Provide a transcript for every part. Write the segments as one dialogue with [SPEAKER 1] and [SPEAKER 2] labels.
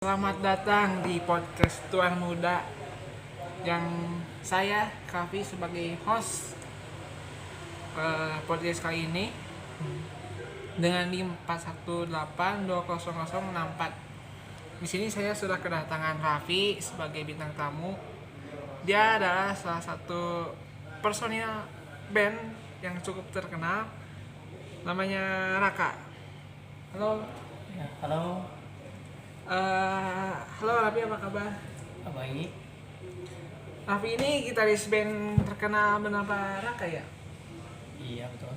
[SPEAKER 1] Selamat datang di podcast Tuan Muda yang saya Kavi sebagai host podcast kali ini dengan NIM 418200064. Di sini saya sudah kedatangan Raffi sebagai bintang tamu. Dia adalah salah satu personil band yang cukup terkenal, namanya Raka. Halo.
[SPEAKER 2] Ya, halo.
[SPEAKER 1] Halo Raffi, apa kabar?
[SPEAKER 2] Baik.
[SPEAKER 1] Raffi ini gitaris band terkenal bernama Raka ya?
[SPEAKER 2] Iya, betul.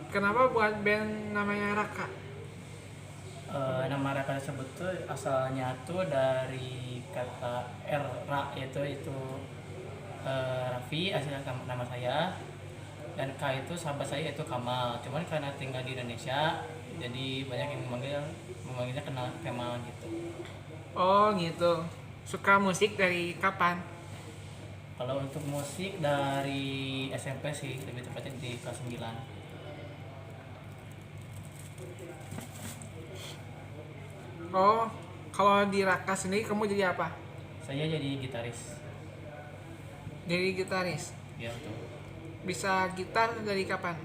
[SPEAKER 1] Kenapa buat band namanya Raka?
[SPEAKER 2] Nama Raka tersebut tuh asalnya tuh dari kata Ra, yaitu Raffi, aslinya nama saya, dan K itu sahabat saya, yaitu Kamal. Cuman karena tinggal di Indonesia, jadi banyak yang memanggilnya kenal Kemal gitu.
[SPEAKER 1] Oh gitu. Suka musik dari kapan?
[SPEAKER 2] Kalau untuk musik dari SMP sih, lebih tepatnya di kelas 9.
[SPEAKER 1] Oh, kalau di Raka sendiri kamu jadi apa?
[SPEAKER 2] Saya jadi gitaris.
[SPEAKER 1] Jadi gitaris.
[SPEAKER 2] Ya, betul.
[SPEAKER 1] Bisa gitar dari kapan?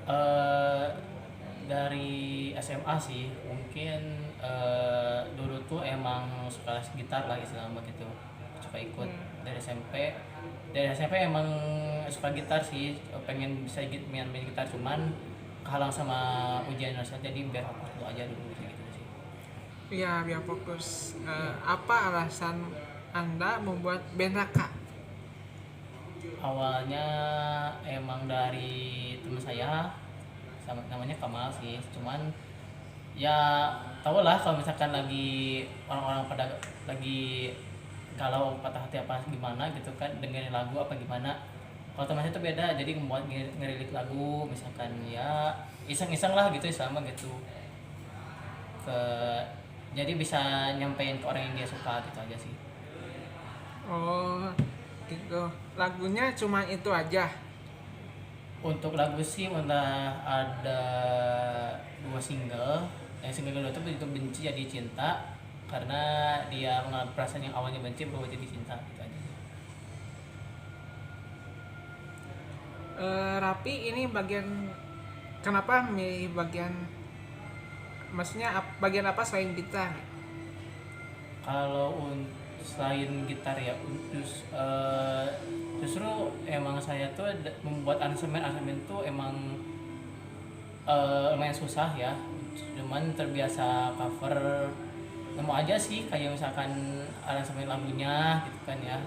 [SPEAKER 2] Eh, dari SMA sih, mungkin dulu tuh emang suka gitar lah istilahnya gitu, suka ikut dari SMP. Dari SMP emang suka gitar sih, pengen bisa main gitar, cuman kehalang sama ujian nasional, jadi biar fokus dulu aja dulu gitu sih.
[SPEAKER 1] Iya, biar fokus. Apa alasan Anda membuat band Raka?
[SPEAKER 2] Awalnya emang dari teman saya, sama namanya Kamal sih, cuman ya tau lah kalau misalkan lagi orang-orang pada lagi galau, patah hati apa gimana gitu kan, dengerin lagu apa gimana. Kalau teman saya itu beda, jadi membuat ngerilik lagu misalkan, ya iseng-iseng lah gitu sama gitu, ke jadi bisa nyampein ke orang yang dia suka gitu aja sih.
[SPEAKER 1] Oh, gitu. Lagunya cuma itu aja.
[SPEAKER 2] Untuk lagu sih udah ada 2 single. Yang single kedua itu Benci Jadi Cinta, karena dia mengalami perasaan yang awalnya benci berubah jadi cinta gitu aja.
[SPEAKER 1] Rapi ini kenapa milih maksudnya bagian apa selain gitar?
[SPEAKER 2] Kalau selain gitar ya, justru emang saya tuh membuat aransemen tuh emang lumayan susah ya, cuman terbiasa cover, nemu aja sih kayak misalkan aransemen lagunya gitu kan ya.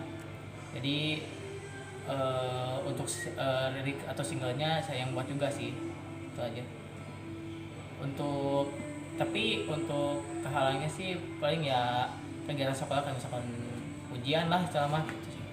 [SPEAKER 2] Jadi untuk lirik atau singlenya saya yang buat juga sih, itu aja. Tapi untuk kehalangnya sih paling ya kegiatan sekolah, kayak misalkan ujian lah selama gitu sih.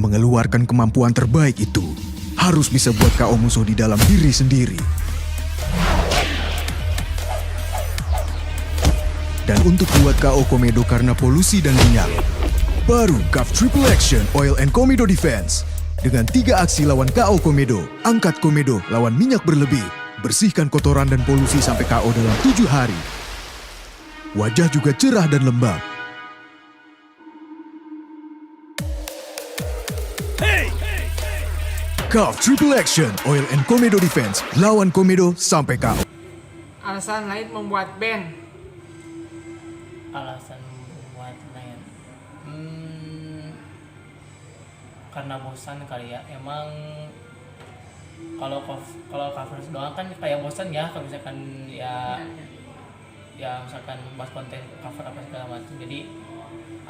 [SPEAKER 3] Mengeluarkan kemampuan terbaik itu harus bisa buat KO musuh di dalam diri sendiri. Dan untuk buat KO komedo karena polusi dan minyak, baru GAF Triple Action Oil and Komedo Defense. Dengan 3 aksi lawan KO komedo, angkat komedo lawan minyak berlebih, bersihkan kotoran dan polusi sampai KO dalam 7 hari. Wajah juga cerah dan lembab. CAF Triple Action Oil and Komedo Defense, lawan Komedo sampai KO.
[SPEAKER 1] Alasan lain membuat band.
[SPEAKER 2] Alasan buat lain, karena bosan kali ya. Emang kalau cover doang kan kayak bosan ya, kalau misalkan ya misalkan bahas konten cover apa segala macam. Jadi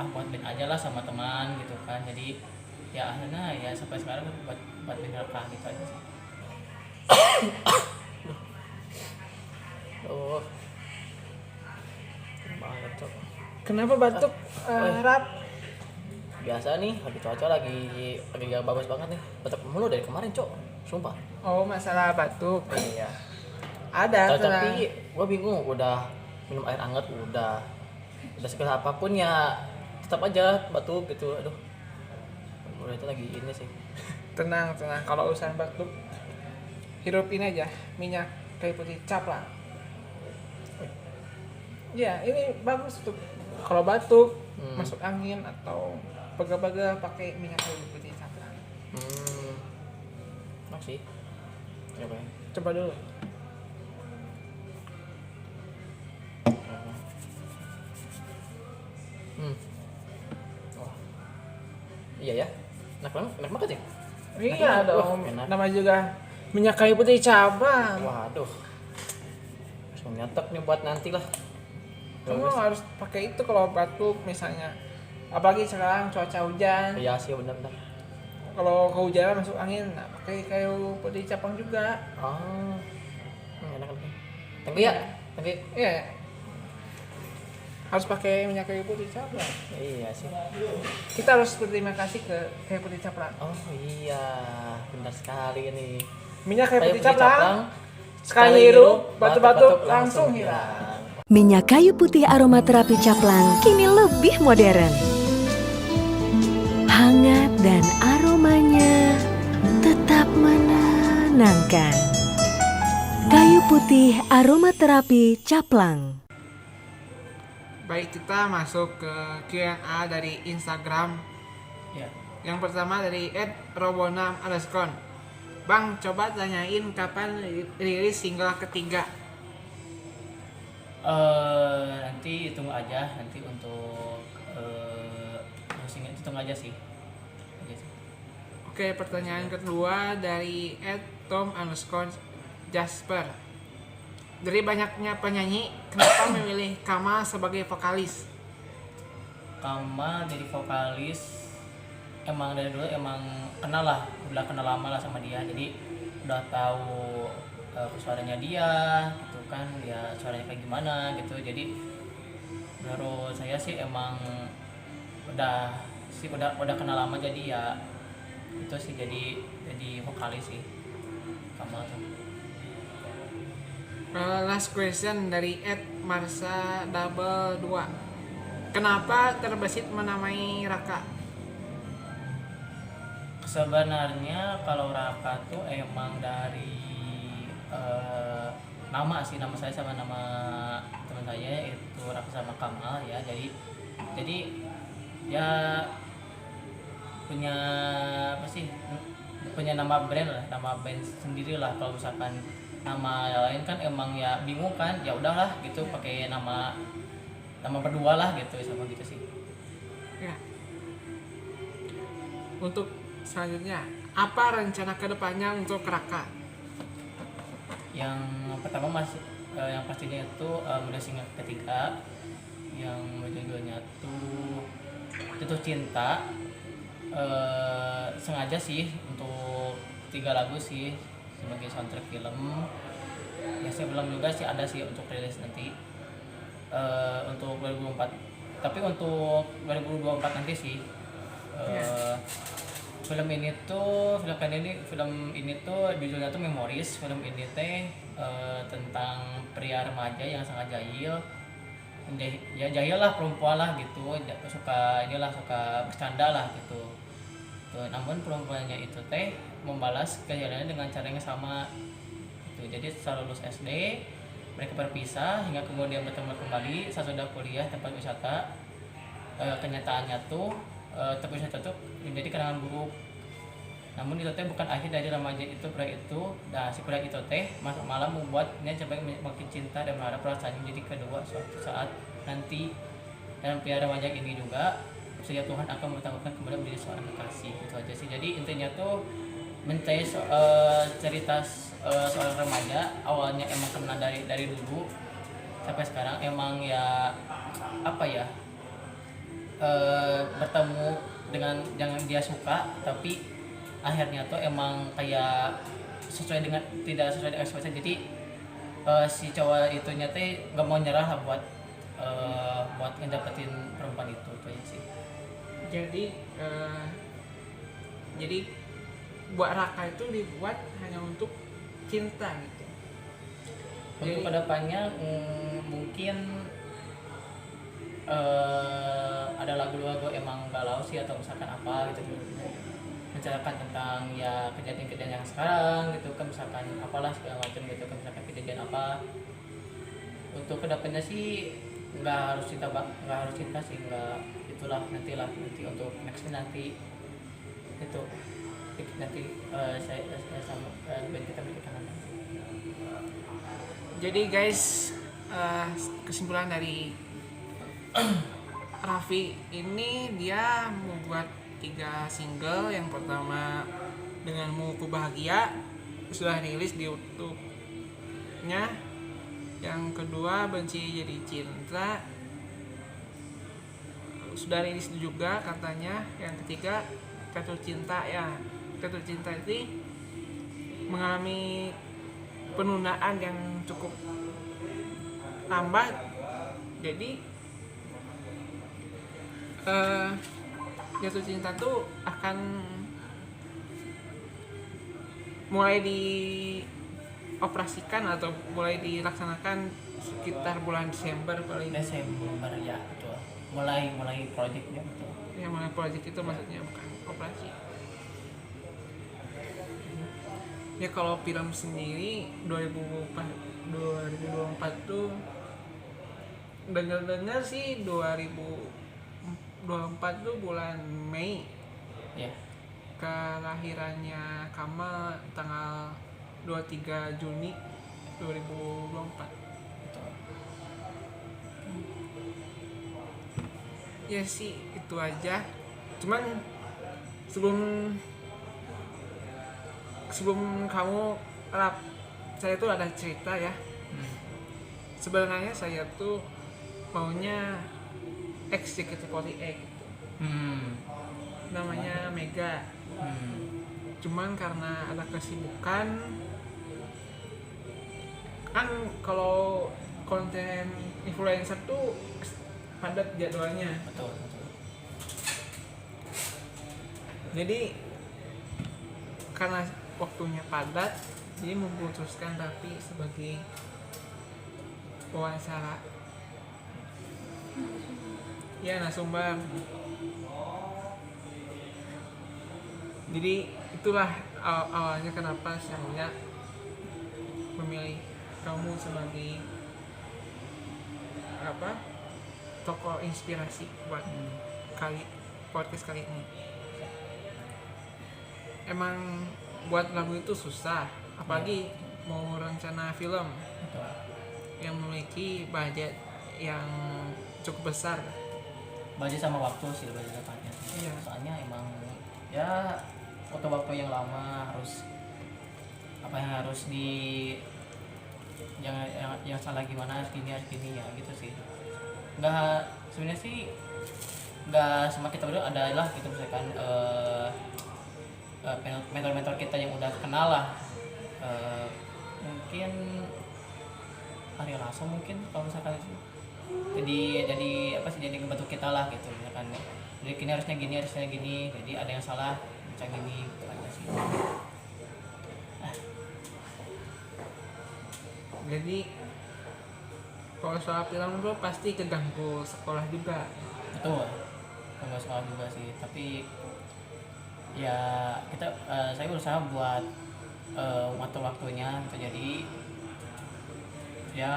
[SPEAKER 2] buat band aja lah sama teman gitu kan. Jadi ya akhirnya ya sampai sekarang buat band rekah gitu aja sih. Oh, banget cok.
[SPEAKER 1] Kenapa batuk? Rap.
[SPEAKER 2] Biasa nih, lagi cuaca lagi gak bagus banget nih. Batuk mulu dari kemarin cok, sumpah.
[SPEAKER 1] Oh, masalah batuk.
[SPEAKER 2] Iya.
[SPEAKER 1] Ada
[SPEAKER 2] Tapi gue bingung, udah minum air hangat udah segala apapun ya tetap aja batuk gitu. Aduh, udah itu lagi ini sih.
[SPEAKER 1] tenang. Kalau urusan batuk, hirupin aja minyak kayu putih caplang. Ya, ini bagus tuh. Kalau batuk, masuk angin atau pegel-pegel pakai minyak kayu putih caplang.
[SPEAKER 2] Enak sih. Coba ya.
[SPEAKER 1] Coba dulu.
[SPEAKER 2] Wah. Iya ya. Enak banget ya.
[SPEAKER 1] Iya dong.
[SPEAKER 2] Enak.
[SPEAKER 1] Nama juga minyak kayu putih cabang.
[SPEAKER 2] Waduh. Harus nyetok nih buat nanti lah.
[SPEAKER 1] Kamu harus pakai itu kalau batuk misalnya. Apalagi sekarang cuaca hujan.
[SPEAKER 2] Iya sih benar-benar.
[SPEAKER 1] Kalau kehujanan masuk angin, nah pakai kayu putih cabang juga.
[SPEAKER 2] Oh. Enak. Tengki ya? Tengki.
[SPEAKER 1] Iya. Harus pakai minyak kayu putih cabang.
[SPEAKER 2] Iya sih.
[SPEAKER 1] Kita harus berterima kasih ke kayu putih cabang.
[SPEAKER 2] Oh iya, benar sekali ini.
[SPEAKER 1] Minyak kayu
[SPEAKER 2] Kayu
[SPEAKER 1] putih
[SPEAKER 2] putih
[SPEAKER 1] cabang. Sekali hirup, batuk-batuk langsung hilang.
[SPEAKER 4] Minyak kayu putih aromaterapi Caplang kini lebih modern. Hangat dan aromanya tetap menenangkan. Kayu putih aromaterapi Caplang.
[SPEAKER 1] Baik, kita masuk ke Q&A dari Instagram.
[SPEAKER 2] Ya.
[SPEAKER 1] Yang pertama dari @robonam_. Bang, coba tanyain kapan rilis single ketiga.
[SPEAKER 2] Nanti tunggu aja nanti untuk musiknya itu tunggu aja sih.
[SPEAKER 1] Oke, pertanyaan kedua dari @tom_jasper. Dari banyaknya penyanyi, kenapa memilih Kamal sebagai vokalis?
[SPEAKER 2] Kamal jadi vokalis emang dari dulu emang kenal lah, udah kenal lama lah sama dia, jadi udah tahu suaranya dia gitu kan, ya suaranya kayak gimana gitu. Jadi menurut saya sih emang udah kenal lama, jadi ya itu sih jadi vokalis sih Kamal tuh.
[SPEAKER 1] Last question dari @marsa_2. Kenapa terbesit menamai Raka?
[SPEAKER 2] Sebenarnya kalau Raka tuh emang dari nama saya sama nama teman saya itu Raka sama Kamal ya. Jadi ya punya apa sih, punya nama brand lah, nama band sendiri lah. Kalau misalkan nama yang lain kan emang ya bingung kan, ya udahlah gitu pakai nama berdua lah gitu, sama gitu sih.
[SPEAKER 1] Ya. Untuk selanjutnya, apa rencana kedepannya untuk Raka?
[SPEAKER 2] Yang pertama yang pastinya itu udah single ketiga yang judulnya tuh Jatuh Cinta. Sengaja sih untuk 3 lagu sih sebagai soundtrack film. Ya sebelum juga sih ada sih untuk rilis nanti untuk 2024. Tapi untuk 2024 nanti sih film ini tuh judulnya tuh Memories. Film ini teh tentang pria remaja yang sangat jahil. Ya jahil lah, perempuan lah gitu, suka bercanda lah gitu. Tuh, namun perempuannya itu teh membalas kejahilannya dengan cara yang sama gitu. Jadi setelah lulus SD mereka berpisah hingga kemudian bertemu kembali sesudah kuliah tempat wisata. Kenyataannya tuh tempat wisata tuh menjadi kenangan buruk namun itu teh bukan akhir dari remaja itu proyek itu. Nah si proyek itu teh malah membuatnya sampai makin cinta dan berharap perasaan menjadi kedua suatu saat nanti. Dalam pria remaja ini juga sehingga Tuhan akan mempertemukan kembali menjadi seorang kekasih. Itu aja sih. Jadi intinya tuh mencapai cerita seorang remaja awalnya emang kenal dari dulu sampai sekarang emang ya apa ya, bertemu dengan yang dia suka, tapi akhirnya tuh emang kayak tidak sesuai dengan ekspektasi. Jadi si cowok itu nyata nggak mau nyerah lah buat ngedapetin perempuan itu aja sih.
[SPEAKER 1] Jadi buat Raka itu dibuat hanya untuk cinta gitu.
[SPEAKER 2] Untuk kedepannya mungkin ada lagu-lagu emang galau sih atau misalkan apa gitu, menceritakan tentang ya kejadian-kejadian yang sekarang gitu kan, misalkan apalah segala macam gitu kan, misalkan kejadian apa. Untuk kedepannya sih nggak harus cinta sih, nggak, itulah nanti untuk nextnya nanti itu nanti saya sama band kita berikan nanti.
[SPEAKER 1] Jadi guys, kesimpulan dari Raffi ini, dia membuat 3 single. Yang pertama Denganmu Ku Bahagia sudah rilis di YouTube-nya. Yang kedua Benci Jadi Cinta sudah rilis juga katanya. Yang ketiga Catur Cinta. Ya, Catur Cinta itu mengalami penundaan yang cukup lambat. Jadi Jatuh Cinta tuh akan mulai dioperasikan atau mulai dilaksanakan sekitar bulan Desember paling.
[SPEAKER 2] Desember ya, betul. Mulai projectnya betul.
[SPEAKER 1] Ya, mulai project itu maksudnya, bukan operasi. Ya kalau film sendiri 2024 tuh dengar sih 2024 tuh bulan Mei.
[SPEAKER 2] Ya.
[SPEAKER 1] Kelahirannya Kamal tanggal 23 Juni 2024.
[SPEAKER 2] Betul.
[SPEAKER 1] Ya sih itu aja. Cuman sebelum kamu rap, saya tuh ada cerita ya. Sebenarnya saya tuh maunya XJKT48 gitu. Namanya Mega. Cuman karena ada kesibukan, kan kalau konten influencer tuh padat jadwalnya.
[SPEAKER 2] Betul.
[SPEAKER 1] Jadi karena waktunya padat, jadi memutuskan Raffi sebagai wawancara. Ya, narasumber. Jadi itulah awalnya kenapa saya memilih kamu sebagai tokoh inspirasi buat podcast kali ini. Emang buat lagu itu susah, apalagi mau rencana film yang memiliki budget yang cukup besar.
[SPEAKER 2] Budget sama waktu sih lebih tepatnya.
[SPEAKER 1] Iya.
[SPEAKER 2] Soalnya emang ya waktu yang lama, harus yang salah gimana, harus gini ya gitu sih. Sebenarnya sih nggak sama kita berdua, adalah gitu misalkan mentor-mentor kita yang udah kenal lah, mungkin Ari Lasso mungkin kalau misalkan itu jadi ngebantu kita lah gitu, misalkan jadi gini harusnya gini, jadi ada yang salah macam gini gitu aja sih.
[SPEAKER 1] Jadi kalau soal film tuh pasti keganggu sekolah juga.
[SPEAKER 2] Betul, nggak soal juga sih, tapi ya saya berusaha buat waktu-waktunya gitu. Jadi ya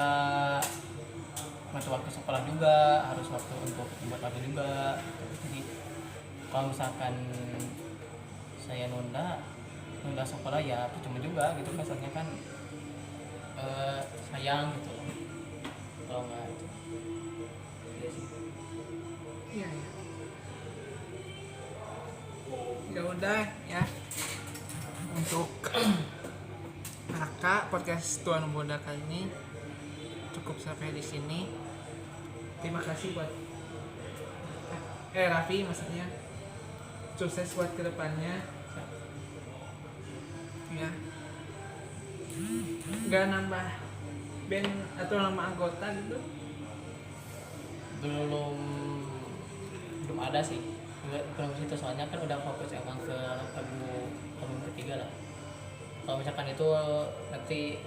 [SPEAKER 2] waktu sekolah juga, harus waktu untuk membuat lagu juga gitu. Jadi kalau misalkan saya nunda sekolah ya percuma juga gitu kan, soalnya kan sayang gitu kalau nggak itu. Iya sih.
[SPEAKER 1] Iya ya. Ya udah ya. Untuk kakak podcast Tuan Muda kali ini cukup sampai di sini. Terima kasih buat Raffi maksudnya. Sukses buat kedepannya. Ya. Gak nambah band atau nama anggota gitu?
[SPEAKER 2] Belum ada sih, belum situ, soalnya kan udah fokus emang ke album ketiga lah. Kalau misalkan itu nanti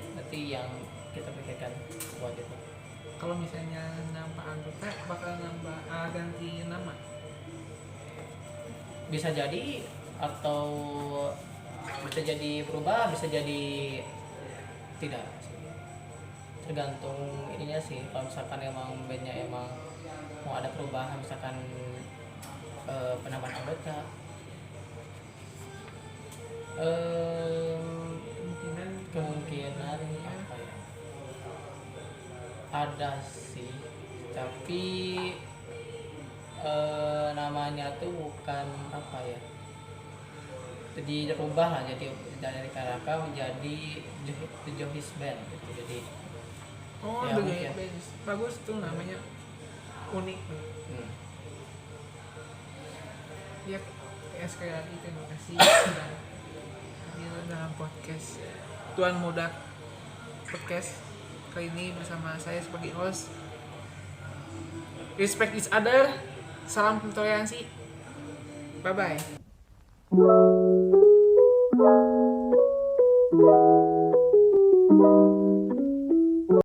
[SPEAKER 2] yang kita pikirkan buat itu.
[SPEAKER 1] Kalau misalnya nambah anggota bakal nambah ganti nama.
[SPEAKER 2] Bisa jadi, atau bisa jadi berubah, bisa jadi tidak sih. Tergantung ininya sih. Kalau misalkan emang bandnya emang mau ada perubahan, misalkan penambahan anggota, kemungkinan apa ya, ada sih, tapi namanya tuh bukan apa ya, jadi dirubah lah, jadi dari Karaka menjadi The Johis Band gitu. Jadi
[SPEAKER 1] Oh,
[SPEAKER 2] ya,
[SPEAKER 1] The
[SPEAKER 2] mungkin.
[SPEAKER 1] Band. Bagus tuh namanya. Unik. Ya, sekali lagi terima kasih sudah hadir dalam podcast Tuan Muda podcast kali ini bersama saya sebagai host. Respect each other. Salam toleransi. Bye bye.